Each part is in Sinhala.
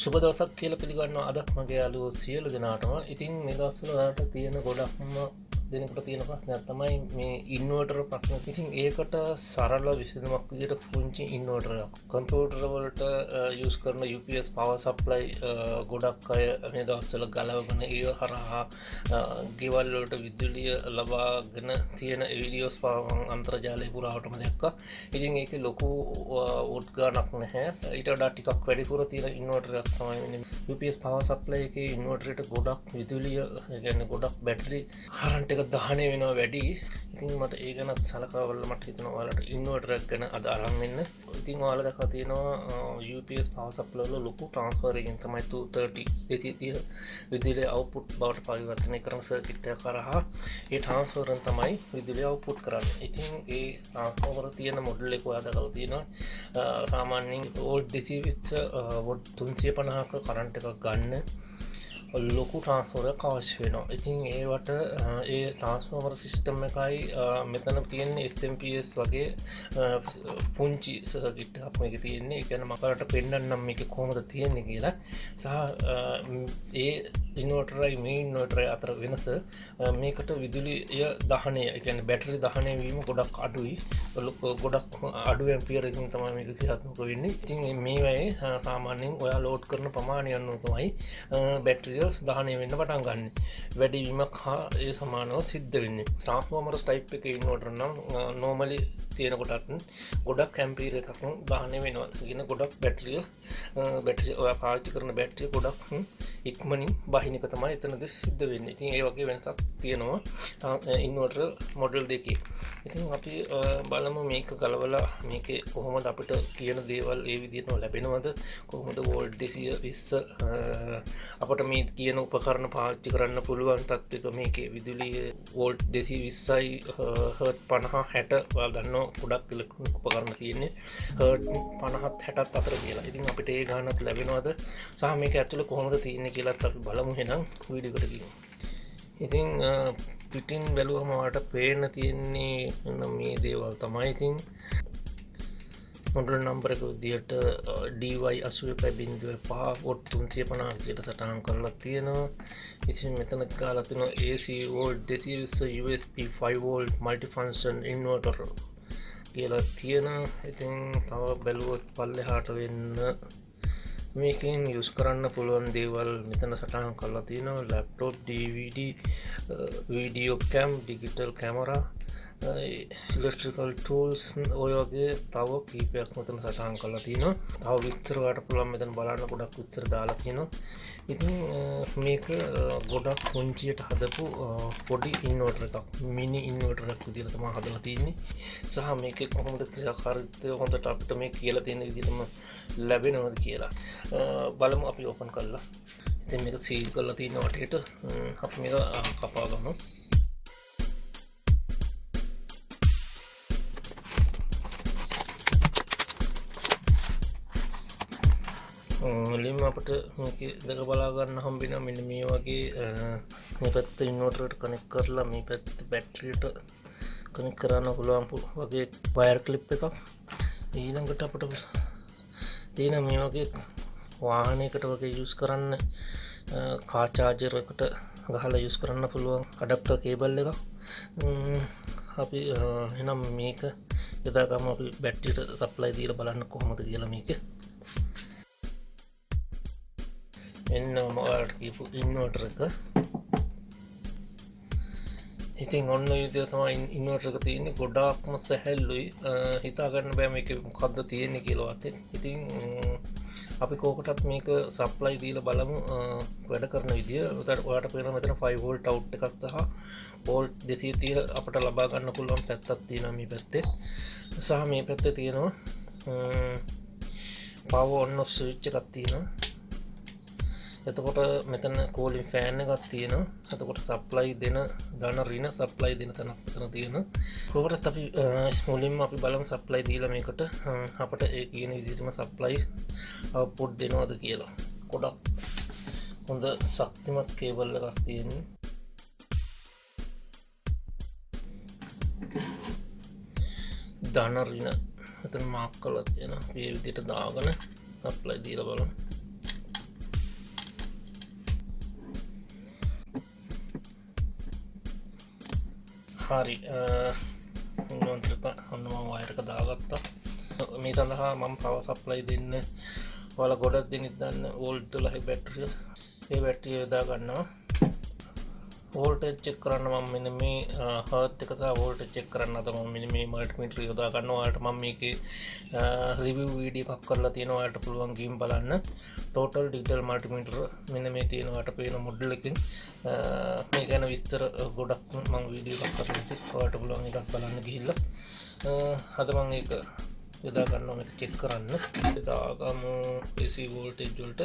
සුබ දවසක් කියලා පිළිගන්නවා අදත් මගේ යාළුවෝ සියලු දෙනාටම. ඉතින් මේ දවස්වල ඔයාලට තියෙන ගොඩක්ම දෙනකොට තියෙන ප්‍රශ්නයක් තමයි මේ ඉන්වර්ටර් ප්‍රශ්න. ඉතින් ඒකට සරල විසඳුමක් විදිහට පුංචි ඉන්වර්ටර් එකක්. කම්පියුටර් වලට යූස් කරන UPS power supply ගොඩක් අය මේ දවස්වල ගලවගෙන ඒව හරහා ගෙවල් වලට විදුලිය ලබාගෙන තියෙන වීඩියෝස් අන්තර්ජාලය පුරාවටම දැක්කා. ඉතින් ඒකේ ලොකු වොට් ගානක් නැහැ. ඊට වඩා ටිකක් වැඩිපුර තියෙන ඉන්වර්ටර් එකක් තමයි UPS power supply එකේ ඉන්වර්ටර් එකට ගොඩක් විදුලිය කියන්නේ ගොඩක් බැටරි කරන්ට් එක දහනය වෙනවා වැඩි. ඉතින් මට ඒ ගැන සලකා බලලා මට හිතෙනවා ඔයාලට ඉන්වර්ටර් එක ගැන අද අරන් එන්න. ඉතින් ඔයාලා දැක්කා තියෙනවා UPS power supply වල ලොකු ට්‍රාන්ස්ෆර් එකකින් තමයි 230 විදුලිය අවුට්පුට් බවට පරිවර්තනය කරන සර්කිට් එක කරහා ඒ ට්‍රාන්ස්ෆරෙන් තමයි විදුලිය අවුට්පුට් කරන්නේ. ඉතින් ඒ ට්‍රාන්ස්ෆෝමර් තියෙන මොඩල් එක ඔයා දැකලා තියෙනවා. සාමාන්‍යයෙන් වෝල්ට් 220 වොට් 350ක කරන්ට් එකක් ගන්න ලොකු ට්‍රාන්ස්ෆෝමරයක් අවශ්‍ය වෙනවා. ඉතින් ඒවට ඒ ට්‍රාන්ස්ෆෝමර් සිස්ටම් එකයි මෙතන තියෙන්නේ SMPS වගේ පුංචි සර්කිට් එකක් මේකේ තියෙන්නේ. ඒ කියන්නේ මම ඔයාලට පෙන්නන්නම් මේක කොහොමද තියෙන්නේ කියලා. සහ ඒ ඉන්වර්ටරයි මේ ඉන්වර්ටරයි අතර වෙනස මේකට විදුලිය දහනය, ඒ කියන්නේ බැටරි දහනය වීම ගොඩක් අඩුයි. ගොඩක් අඩු ඇම්පියර් එකකින් තමයි මේක ක්‍රියාත්මක වෙන්නේ. ඉතින් මේවායේ සාමාන්‍යයෙන් ඔයා ලෝඩ් කරන ප්‍රමාණය අනුව තමයි බැටරිය දහනය වෙන්න පටන් ගන්න. වැඩිවීමක් හා ඒ සමානව සිද්ධ වෙන්නේ. ට්‍රාන්ස්ෆෝමර්ස් ටයිප් එකේ ඉන්වර්ටර් නම් නෝමලි තියෙන කොටත් ගොඩක් ඇම්පියර් එකක් දහනය වෙනවා. කියන ගොඩක් බැටරිය ඔයා පාවිච්චි කරන බැටරිය ගොඩක් ඉක්මනින් බහින එක තමයි එතනද සිද්ධ වෙන්නේ. ඉතින් ඒ වගේ වෙනසක් තියෙනවා ඉන්වර්ටර් මොඩල් දෙකේ. ඉතින් අපි බලමු මේක ගලවලා මේකේ කොහොමද අපිට කියන දේවල් ඒ විදිහටම ලැබෙනවද, කොහොමද වෝල්ට් 220 අපිට මේ කියන උපකරණ පාවිච්චි කරන්න පුළුවන් තත්ත්වයක මේකේ විදුලිය වෝල්ට් 220යි හර්ට් 50 60 ඔයා ගන්නවා ගොඩක් ඉලෙක්ට්‍රොනික උපකරණ තියෙන්නේ හර්ට් 50ත් 60ත් අතර කියලා. ඉතින් අපිට ඒ ගානත් ලැබෙනවද සහ මේක ඇතුලේ කොහොමද තියෙන්නේ කියලාත් අපි බලමු එහෙනම් වීඩියෝ එකට ගිහින්. ඉතින් පිටින් බැලුවම ඔයාලට පේන්න තියෙන්නේ මේ දේවල් තමයි. ඉතින් මොඩල් නම්බර එක විදියට DY 81.5 වොට් 350 විදියට සටහන් කරලා තියෙනවා. ඉතින් මෙතන ගාලා තියෙනවා AC volt 220 USB 5 volt multifunction inverter කියලා තියෙනවා. ඉතින් තව බැලුවොත් පල්ලෙහාට වෙන්න මේකෙන් යුස් කරන්න පුළුවන් දේවල් මෙතන සටහන් කරලා තියෙනවා. ලැප්ටොප්, DVD, වීඩියෝ කැම්, ඩිජිටල් කැමරා, ඉලෙක්ට්‍රිකල් ටූල්ස් ඔය වගේ තව කීපයක් මෙතන සටහන් කරලා තියෙනවා. තව විස්තර වලට පුළුවන් මෙතන බලන්න ගොඩක් විස්තර දාලා තියෙනවා. ඉතින් මේක ගොඩක් පුංචියට හදපු පොඩි ඉන්වර්ටර් එකක්, මිනි ඉන්වර්ටර් එකක් විදිහට තමයි හදලා තියෙන්නේ. සහ මේකේ කොහොමද ක්‍රියාකාරීත්වය හොඳට අපිට මේ කියලා තියෙන විදිහටම ලැබෙනවද කියලා බලමු අපි ඕපන් කරලා. ඉතින් මේක සීල් කරලා තියෙන වටේට අපි මේක කපා ගමු. මුලින්ම අපිට මේක දෙක බලා ගන්න හම්බෙනවා. මෙන්න මේ වගේ මේ පැත්ත ඉන්වර්ටරයට කනෙක්ට් කරලා මේ පැත්ත බැටරියට කනෙක්ට් කරන්න පුළුවන් වගේ වයර් ක්ලිප් එකක්. ඊළඟට අපිට තියෙන මේ වගේ වාහනයකට වගේ යූස් කරන්න කාර් චාර්ජර් එකට ගහලා යූස් කරන්න පුළුවන් ඇඩැප්ටර් කේබල් එකක්. අපි එහෙනම් මේක යදාගම අපි බැටරියට සප්ලයි දීලා බලන්න කොහොමද කියලා මේක. එන්න ඔයාලට කියපු ඉන්වර්ටර් එක. ඉතින් ඔන්න විදිහට තමයි ඉන්වර්ටර් එක තියෙන්නේ. ගොඩාක්ම සැහැල්ලුයි. හිතා ගන්න බෑ මේක මොකද්ද තියෙන්නේ කියලාවත්. ඉතින් අපි කෝකටත් මේක සප්ලයි දීලා බලමු වැඩ කරන විදිය. ඔයාලට පේනවා මෙතන 5 වෝල්ට් අවුට් එකක් සහ වෝල්ට් 230 අපිට ලබා ගන්න පුළුවන් පැත්තක් තියෙනවා මේ පැත්තේ. සහ මේ පැත්තේ තියෙනවා power on off switch එකක් තියෙනවා. එතකොට මෙතන කූලින් ෆෑන් එකක් තියෙනවා. එතකොට සප්ලයි දෙන ධන ඍණ සප්ලයි දෙන තැනක් මෙතන තියෙනවා. කොහොමද අපි මුලින්ම අපි බලමු සප්ලයි දීලා මේකට අපිට ඒ කියන විදිහටම සප්ලයි අවුට්පුට් දෙනවද කියලා. ගොඩක් හොඳ ශක්තිමත් කේබල් එකක් තියෙනවා. ධන ඍණ මෙතන මාක් කරලා තියෙනවා. මේ විදිහට දාගෙන සප්ලයි දීලා බලමු. හරි ඉන්වර්ටර් එක ඔන්න මම වයර් එක දාගත්තා. මේ සඳහා මම පවර් සප්ලයි දෙන්න ඔයාලා ගොඩක් දෙනෙක් දන්න වෝල්ට් 12 බැටරිය. ඒ බැටරිය යොදා ගන්නවා. වෝල්ටේජ් චෙක් කරන්න මම මෙන්න මේ හර්ට් එක සහ වෝල්ටේජ් චෙක් කරන්න අද මම මෙන්න මේ මල්ටිමීටර් යොදා ගන්නවා. ඔයාලට මම මේකේ රිවිව් වීඩියෝ එකක් කරලා තියෙනවා. ඔයාලට පුළුවන් ගිහින් බලන්න. ටෝටල් ඩිජිටල් මල්ටිමීටර් මෙන්න මේ තියෙනවා. ඔයාලට පේන මොඩල් එකකින් මේ ගැන විස්තර ගොඩක් මම වීඩියෝ එකක් කරලා තියෙනවා. ඔයාලට පුළුවන් එකක් බලන්න ගිහිල්ලා. අද මම ඒක යොදා ගන්නවා මේක චෙක් කරන්න. දාගමු AC වෝල්ටේජ් වලට.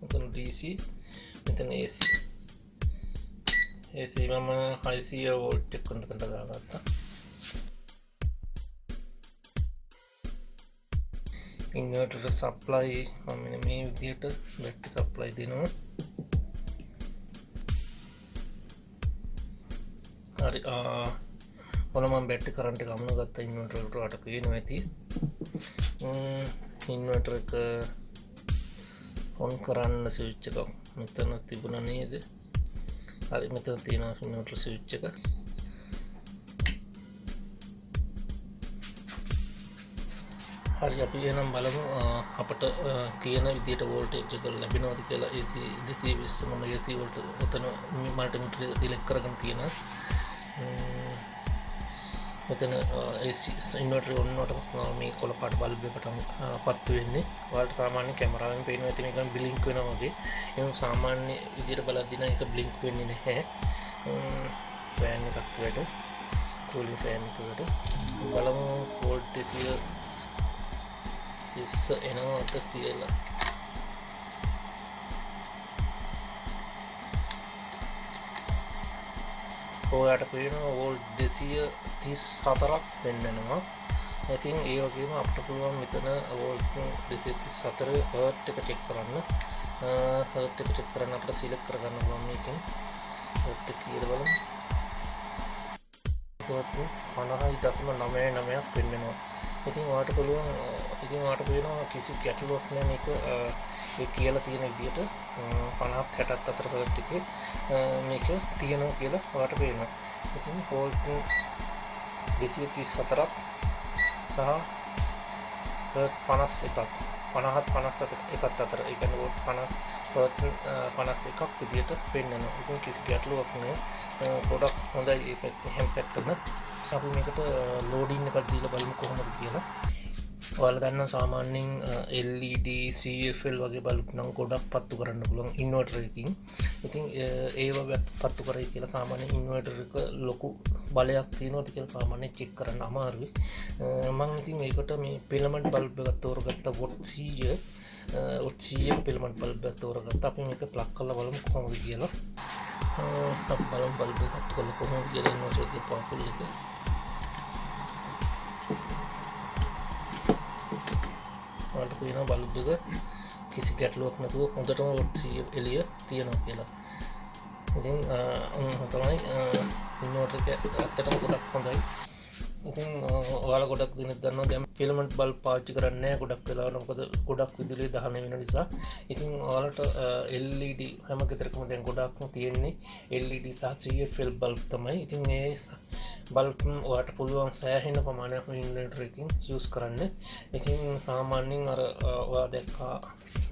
මෙතන DC මෙතන AC මම 600 වෝල්ට් එක කරන්න දාගත්තා. ඉන්වර්ටර් සප්ලයි මම මේ විදිහට බැටරි සප්ලයි දෙනවා. හරි ඔන්න මම බැටරි කරන්ට් එක අමුණ ගත්තා ඉන්වර්ටර් එකට. ඔයාලට පේනවා ඇති ඉන්වර්ටර් එක ඔන් කරන්න ස්විච් එකක් මෙතන තිබුණා නේද? හරි මෙතන තියෙනවා ඉන්වර්ටර් ස්විච් එක. හරි අපි එහෙනම් බලමු අපට කියන විදිහට වෝල්ටේජ් එක ලැබෙනවද කියලා. AC 220 මම AC වෝල්ට් උතන මල්ටිමීටර් සිලෙක්ට් කරගෙන තියෙනවා. මෙතන AC ඉන්වර්ටර් ඔන් වුණාට පස්සේ මේ කොළ පාට බල්බ් එකට පත්තු වෙන්නේ. ඔයාලට සාමාන්‍ය කැමරාවෙන් පේනවා ඇති මේකෙන් බ්ලින්ක් වෙනවා වගේ. ඒක සාමාන්‍ය විදිහට බලද්දී නම් ඒක බ්ලින්ක් වෙන්නේ නැහැ. ෆෑන් එකක් වලට කූලින් ෆෑන් එකකට බලමු වෝල්ටේජ් ඉස්ස එනවද කියලා. ඔයාලට පේනවා වෝල්ට් 234ක් වෙන්නනවා. ඉතින් ඒ වගේම අපිට පුළුවන් මෙතන වෝල්ට් 234 හර්ට් එක චෙක් කරන්න. හර්ට් එක චෙක් කරන්න අපිට සිලෙක්ට් කරගන්න පුළුවන් මේකෙන්. හර්ට් එක කියලා බලමු. 50.99ක් වෙන්නනවා. ඉතින් ඔයාලට පුළුවන් ඔයාලට පේනවා කිසි ගැටලුවක් නැහැ මේක ඒ කියලා තියෙන විදිහට 50ත් 60ත් අතර හර්ට් එකේ මේක තියෙනවා කියලා ඔයාලට පේනවා. ඉතින් වෝල්ට් 234ක් සහ හර්ට් 51ක් 50ත් 51ත් අතර ඒ කියන්නේ වෝල්ට් 50 51ක් විදිහට පෙන්නනවා. ඉතින් කිසි ගැටලුවක් නැහැ. ගොඩක් හොඳයි මේ පැත්තේ හැම පැත්තම. අපි මේකට ලෝඩින් එකක් දීලා බලමු කොහොමද කියලා. ඔයාලා දන්නවා සාමාන්‍යයෙන් LED CFL වගේ බල්බ් නම් ගොඩක් පත්තු කරන්න පුළුවන් ඉන්වර්ටර් එකකින්. ඉතින් ඒව පත්තු කරයි කියලා සාමාන්‍ය ඉන්වර්ටර් එක ලොකු බලයක් තියෙනවද කියලා සාමාන්‍යයෙන් චෙක් කරන්න අමාරුයි. මම ඉතින් ඒකට මේ පිලමන්ට් බල්බ් එකක් තෝරගත්තා වොට් 100 100ක පිලමන්ට් බල්බ් එකක් තෝරගත්තා. අපි මේක ප්ලග් කරලා බලමු කොහොමද කියලා. අපි බලමු බල්බ් එක පත්තු කරලා කොහොමද කියලා ඉන්වර්ටර් එකේ පවර් එක. ඔයාලට පේනවා බල්බ් එක කිසි ගැටලුවක් නැතුව හොඳටම වොට් 100 එළිය තියෙනවා කියලා. ඉතින් තමයි ඉන්වර්ටර් එක ඇත්තටම ගොඩක් හොඳයි. ඉතින් ඔයාලා ගොඩක් දෙනෙක් දන්නවා දැන් ෆිලමන්ට් බල්බ් පාවිච්චි කරන්නේ නැහැ ගොඩක් වෙලාවට. මොකද ගොඩක් විදුලිය දහන වෙන නිසා. ඉතින් ඔයාලට LED හැම ගෙදරකම දැන් ගොඩක් තියෙන්නේ LED සහ CFL බල්බ් තමයි. ඉතින් ඒ බල්බ් ඔයාලට පුළුවන් සෑහෙන ප්‍රමාණයක් ඉන්වර්ටර් එකකින් යූස් කරන්න. ඉතින් සාමාන්‍යයෙන් අර ඔයා දැක්කා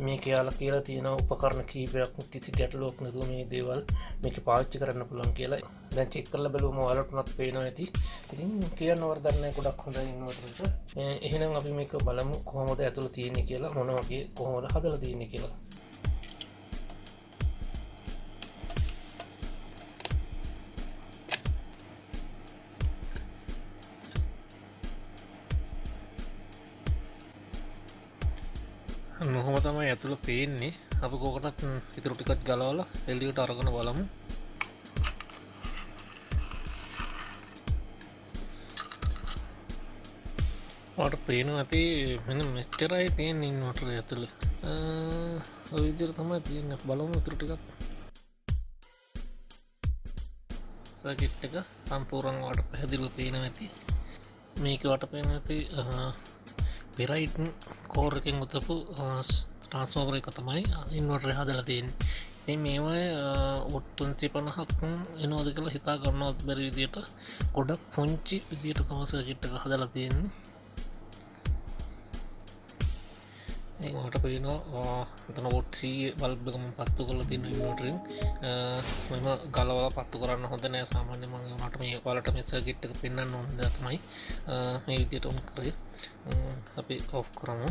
මේකේ යාලා කියලා තියෙන උපකරණ කීපයක් කිසි ගැටලුවක් නැතුව මේ දේවල් මේකේ පාවිච්චි කරන්න පුළුවන් කියලා. දැන් චෙක් කරලා බලුවම ඔයාලට උනත් පේනවා ඇති. ඉතින් කියන්න වරදක් නැහැ ගොඩක් හොඳයි ඉන්වර්ටර් එක. එහෙනම් අපි මේක බලමු කොහොමද ඇතුළේ තියෙන්නේ කියලා, මොන වගේ කොහොමද හදලා තියෙන්නේ කියලා. මොහොම තමයි ඇතුළේ පේන්නේ. අපි කොකටත් ඉතුරු ටිකක් ගලවලා එළියට අරගෙන බලමු. ඔයාලට පේනවා ඇති මෙන්න මෙච්චරයි තියෙන ඉන්වර්ටර් ඇතුළේ. ඔය විදිහට තමයි තියෙන්නේ. බලමු ඉතුරු ටිකක්. සර්කිට් එක සම්පූර්ණව ඔයාලට පැහැදිලිව පේනවා ඇති. මේක ඔයාලට පේනවා ඇති පෙරයිට් කෝර් එකෙන් උතපු ට්‍රාන්ස්ෆෝමර් එක තමයි ඉන්වර්ටර් හදලා තියෙන්නේ. ඉතින් මේවා ඔට්තුන්සේ පණහක් එනෝද කියලා හිතා කරන්නවත් බැරි විදියට ගොඩක් පුංචි විදියට තම සර්කිට් එක හදලා තියෙන්නේ. ඒකට පේනවා එතන ඔට්සී බල්බ්බකම පත්තු කරලා තියෙන ඉන්වර්ටරින් මම ගලවලා පත්තු කරන්න හොඳ නෑ සාමාන්‍ය මම මට මේ ඔයාලට මේ සර්කිට් එක පෙන්වන්න ඕන දේ තමයි මේ විදියට ඔන් කරේ අපි ඔෆ් කරමු.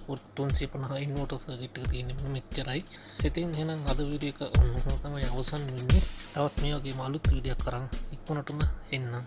350 ඉන්වර්ටර් සර්කිට් එක තියෙන්නේ මෙච්චරයි. ඉතින් එහෙනම් අද වීඩියෝ එක තමයි අවසන් වෙන්නේ. තවත් මේ වගේම අලුත් වීඩියෝක් කරන් ඉක්මනටම එන්නම්.